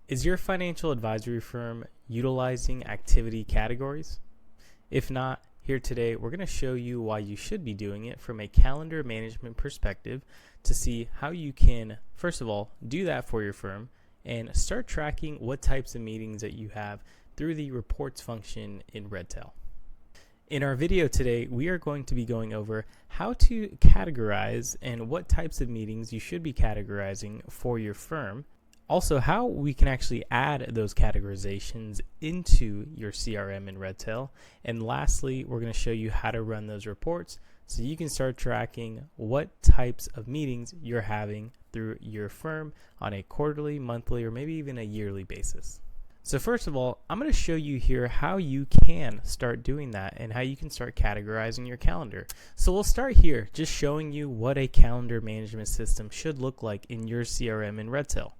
Is your financial advisory firm utilizing activity categories? If not, here today we're going to show you why you should be doing it from a calendar management perspective to see how you can, first of all, do that for your firm and start tracking what types of meetings that you have through the reports function in Redtail. In our video today, we are going to be going over how to categorize and what types of meetings you should be categorizing for your firm. Also, how we can actually add those categorizations into your CRM in Redtail. And lastly, we're going to show you how to run those reports so you can start tracking what types of meetings you're having through your firm on a quarterly, monthly, or maybe even a yearly basis. So first of all, I'm going to show you here how you can start doing that and how you can start categorizing your calendar. So we'll start here, just showing you what a calendar management system should look like in your CRM in Redtail.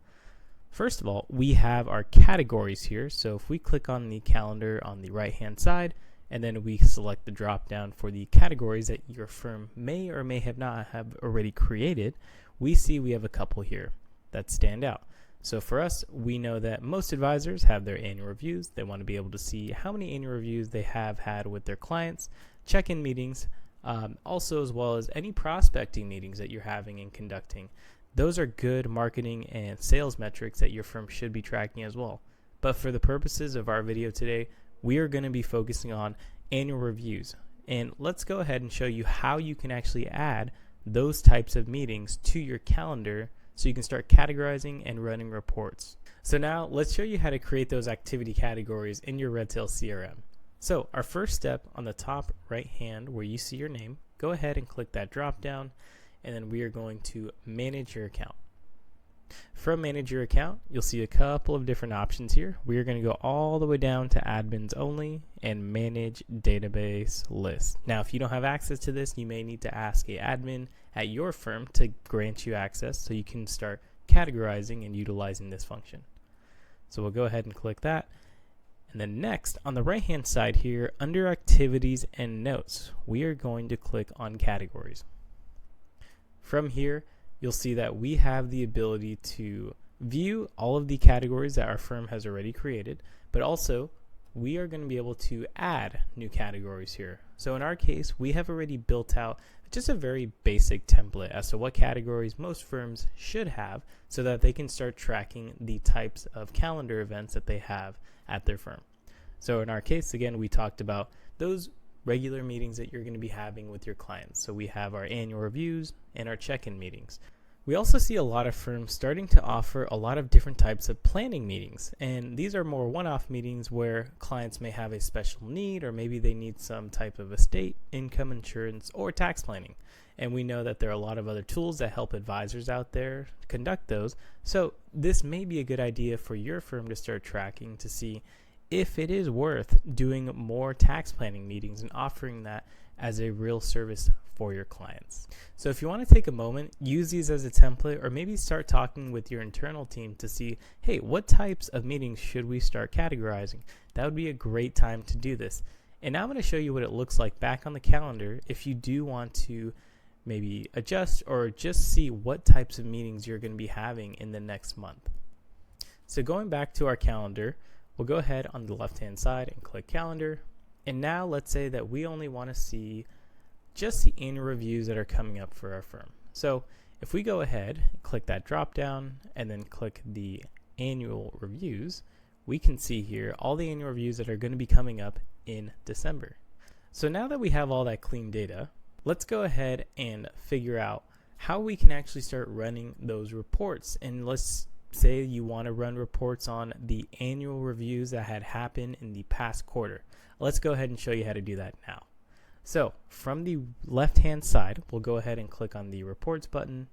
First of all, we have our categories here. So if we click on the calendar on the right hand side and then we select the drop down for the categories that your firm may or may have not have already created, we see we have a couple here that stand out. So for us, we know that most advisors have their annual reviews. They want to be able to see how many annual reviews they have had with their clients, check-in meetings, also as well as any prospecting meetings that you're having and conducting. Those are good marketing and sales metrics that your firm should be tracking as well. But for the purposes of our video today, we are going to be focusing on annual reviews. And let's go ahead and show you how you can actually add those types of meetings to your calendar so you can start categorizing and running reports. So now let's show you how to create those activity categories in your Redtail CRM. So our first step on the top right hand where you see your name, go ahead and click that drop down. And then we are going to manage your account. From manage your account, you'll see a couple of different options here. We are going to go all the way down to admins only and manage database list. Now, if you don't have access to this, you may need to ask an admin at your firm to grant you access so you can start categorizing and utilizing this function. So we'll go ahead and click that. And then next, on the right hand side here, under activities and notes, we are going to click on categories. From here, you'll see that we have the ability to view all of the categories that our firm has already created, but also we are going to be able to add new categories here. So in our case, we have already built out just a very basic template as to what categories most firms should have so that they can start tracking the types of calendar events that they have at their firm. So in our case, again, we talked about those regular meetings that you're going to be having with your clients. So we have our annual reviews and our check-in meetings. We also see a lot of firms starting to offer a lot of different types of planning meetings. And these are more one-off meetings where clients may have a special need or maybe they need some type of estate, income insurance, or tax planning. And we know that there are a lot of other tools that help advisors out there conduct those. So this may be a good idea for your firm to start tracking to see if it is worth doing more tax planning meetings and offering that as a real service for your clients. So if you want to take a moment, use these as a template or maybe start talking with your internal team to see, hey, what types of meetings should we start categorizing? That would be a great time to do this. And now I'm going to show you what it looks like back on the calendar if you do want to maybe adjust or just see what types of meetings you're going to be having in the next month. So going back to our calendar, we'll go ahead on the left-hand side and click calendar. And now let's say that we only want to see just the annual reviews that are coming up for our firm. So if we go ahead and click that drop down and then click the annual reviews, we can see here all the annual reviews that are going to be coming up in December. So now that we have all that clean data, let's go ahead and figure out how we can actually start running those reports. And let's say you want to run reports on the annual reviews that had happened in the past quarter. Let's go ahead and show you how to do that now. So from the left-hand side, we'll go ahead and click on the reports button,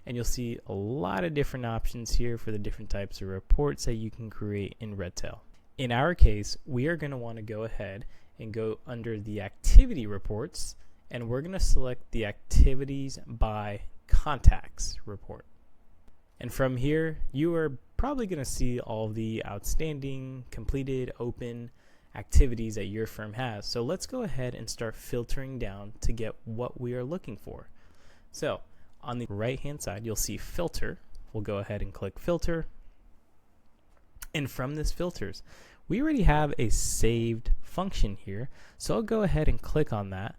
and you'll see a lot of different options here for the different types of reports that you can create in Redtail. In our case, we are going to want to go ahead and go under the activity reports, and we're going to select the activities by contacts report. And from here, you are probably going to see all the outstanding, completed, open activities that your firm has. So let's go ahead and start filtering down to get what we are looking for. So on the right hand side, you'll see filter. We'll go ahead and click filter. And from this filters, we already have a saved function here. So I'll go ahead and click on that.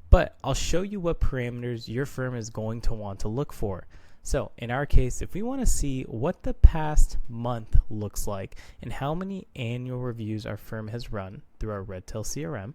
But I'll show you what parameters your firm is going to want to look for. So in our case, if we want to see what the past month looks like and how many annual reviews our firm has run through our Redtail CRM,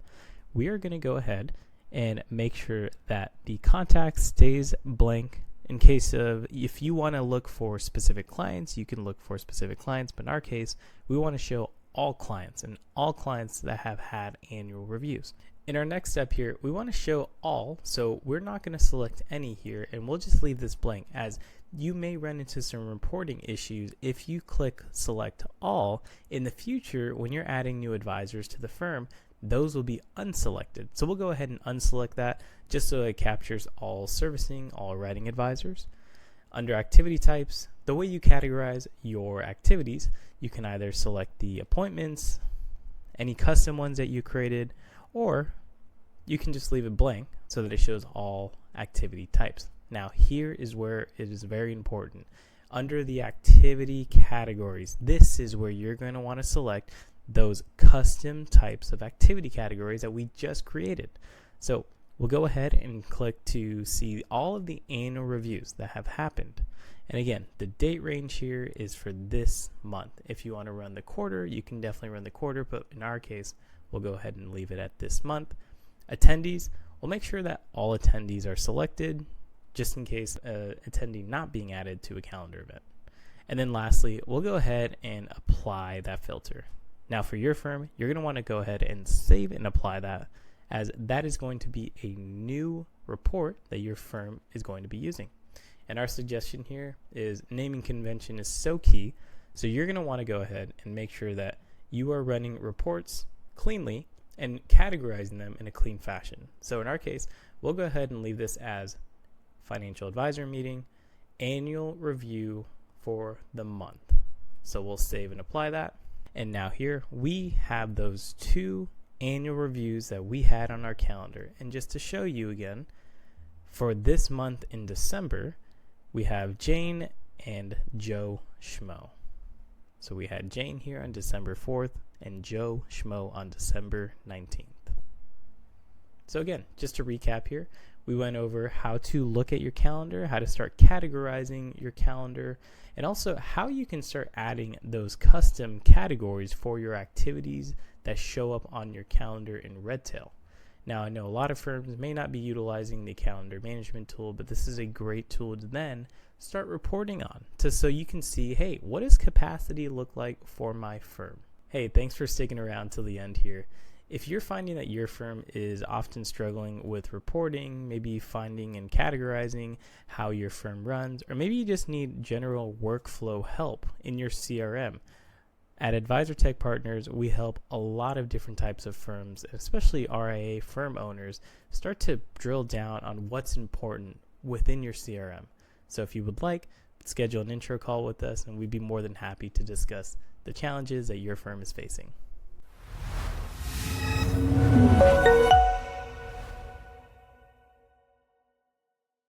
we are going to go ahead and make sure that the contact stays blank. In case of, if you want to look for specific clients, you can look for specific clients. But in our case, we want to show all clients and all clients that have had annual reviews. In our next step here, we want to show all, so we're not going to select any here, and we'll just leave this blank, as you may run into some reporting issues if you click select all. In the future, when you're adding new advisors to the firm, those will be unselected. So we'll go ahead and unselect that just so it captures all servicing, all writing advisors. Under activity types, the way you categorize your activities, you can either select the appointments, any custom ones that you created, or you can just leave it blank so that it shows all activity types. Now here is where it is very important. Under the activity categories, this is where you're going to want to select those custom types of activity categories that we just created. So we'll go ahead and click to see all of the annual reviews that have happened. And again, the date range here is for this month. If you want to run the quarter, you can definitely run the quarter, but in our case, we'll go ahead and leave it at this month. Attendees, we'll make sure that all attendees are selected, just in case attendee not being added to a calendar event. And then lastly, we'll go ahead and apply that filter. Now for your firm, you're going to want to go ahead and save and apply that, as that is going to be a new report that your firm is going to be using. And our suggestion here is naming convention is so key. So you're going to want to go ahead and make sure that you are running reports cleanly and categorizing them in a clean fashion. So in our case, we'll go ahead and leave this as financial advisor meeting, annual review for the month. So we'll save and apply that. And now here we have those 2 annual reviews that we had on our calendar. And just to show you again, for this month in December, we have Jane and Joe Schmo. So we had Jane here on December 4th and Joe Schmo on December 19th. So again, just to recap here, we went over how to look at your calendar, how to start categorizing your calendar, and also how you can start adding those custom categories for your activities that show up on your calendar in Redtail. Now, I know a lot of firms may not be utilizing the calendar management tool, but this is a great tool to then start reporting on, so you can see, hey, what does capacity look like for my firm? Hey, thanks for sticking around till the end here. If you're finding that your firm is often struggling with reporting, maybe finding and categorizing how your firm runs, or maybe you just need general workflow help in your CRM, at Advisor Tech Partners, we help a lot of different types of firms, especially RIA firm owners, start to drill down on what's important within your CRM. So if you would like, schedule an intro call with us, and we'd be more than happy to discuss the challenges that your firm is facing.